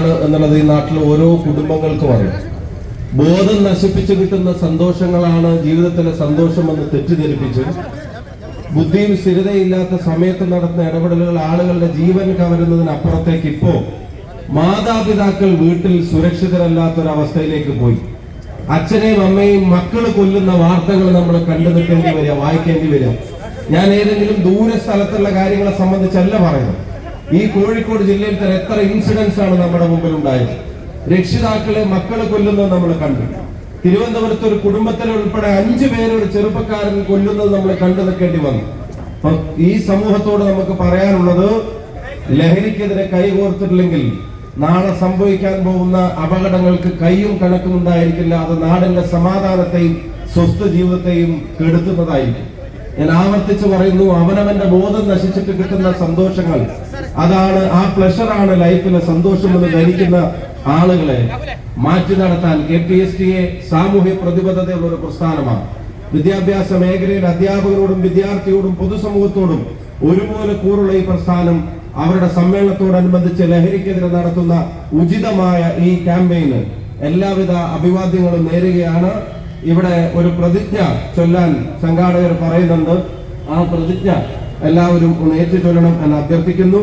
എന്താണ് എന്നുള്ളത് ഈ നാട്ടിലെ ഓരോ കുടുംബങ്ങൾക്കും അറിയാം. ബോധം നശിപ്പിച്ചു കിട്ടുന്ന സന്തോഷങ്ങളാണ് ജീവിതത്തിലെ സന്തോഷമെന്ന് തെറ്റിദ്ധരിപ്പിച്ച് ബുദ്ധിയും സ്ഥിരതയില്ലാത്ത സമയത്ത് നടത്തുന്ന ഇടപെടലുകൾ ആളുകളുടെ ജീവൻ കവരുന്നതിനപ്പുറത്തേക്ക് ഇപ്പോ മാതാപിതാക്കൾ വീട്ടിൽ സുരക്ഷിതരല്ലാത്തൊരവസ്ഥയിലേക്ക് പോയി. അച്ഛനെയും അമ്മയും മക്കള് കൊല്ലുന്ന വാർത്തകൾ നമ്മൾ കണ്ടു നിൽക്കേണ്ടി വരിക, വായിക്കേണ്ടി വരിക. ഞാൻ ഏതെങ്കിലും ദൂര സ്ഥലത്തുള്ള കാര്യങ്ങളെ സംബന്ധിച്ചല്ല പറയുന്നത്. ഈ കോഴിക്കോട് ജില്ലയിൽ തന്നെ എത്ര ഇൻസിഡൻസ് ആണ് നമ്മുടെ മുമ്പിൽ ഉണ്ടായത്. രക്ഷിതാക്കളെ മക്കളെ കൊല്ലുന്നത് നമ്മൾ കണ്ടു. തിരുവനന്തപുരത്ത് ഒരു കുടുംബത്തിലെ ഉൾപ്പെടെ 5 പേരെ ഒരു ചെറുപ്പക്കാരൻ കൊല്ലുന്നത് നമ്മൾ കണ്ടു നിൽക്കേണ്ടി വന്നു. അപ്പൊ ഈ സമൂഹത്തോട് നമുക്ക് പറയാനുള്ളത്, ലഹരിക്കെതിരെ കൈകോർത്തിട്ടില്ലെങ്കിൽ നാളെ സംഭവിക്കാൻ പോകുന്ന അപകടങ്ങൾക്ക് കയ്യും കണക്കും ഉണ്ടായിരിക്കില്ല. അത് നാടിന്റെ സമാധാനത്തെയും സ്വസ്ഥ ജീവിതത്തെയും കെടുത്തുന്നതായിരിക്കും. ഞാൻ ആവർത്തിച്ച് പറയുന്നു, അവനവന്റെ ബോധം നശിച്ചിട്ട് കിട്ടുന്ന സന്തോഷങ്ങൾ, അതാണ് ആ പ്ലഷറാണ് ലൈഫിലെ സന്തോഷം എന്ന് ധരിക്കുന്ന ആളുകളെ മാറ്റി നടത്താൻ KPSTA സാമൂഹ്യ പ്രതിബദ്ധതയുള്ള ഒരു പ്രസ്ഥാനമാണ്. വിദ്യാഭ്യാസ മേഖലയിൽ അധ്യാപകരോടും വിദ്യാർത്ഥിയോടും പൊതുസമൂഹത്തോടും ഒരുപോലെ കൂറുള്ള ഈ പ്രസ്ഥാനം അവരുടെ സമ്മേളനത്തോടനുബന്ധിച്ച് ലഹരിക്കെതിരെ നടത്തുന്ന ഉചിതമായ ഈ ക്യാമ്പയിന് എല്ലാവിധ അഭിവാദ്യങ്ങളും നേരുകയാണ്. ഇവിടെ ഒരു പ്രതിജ്ഞ ചൊല്ലാൻ സംഘാടകർ പറയുന്നുണ്ട്. ആ പ്രതിജ്ഞ എല്ലാവരും ഒന്ന് ഏറ്റുചൊല്ലണം എന്ന് അഭ്യർത്ഥിക്കുന്നു.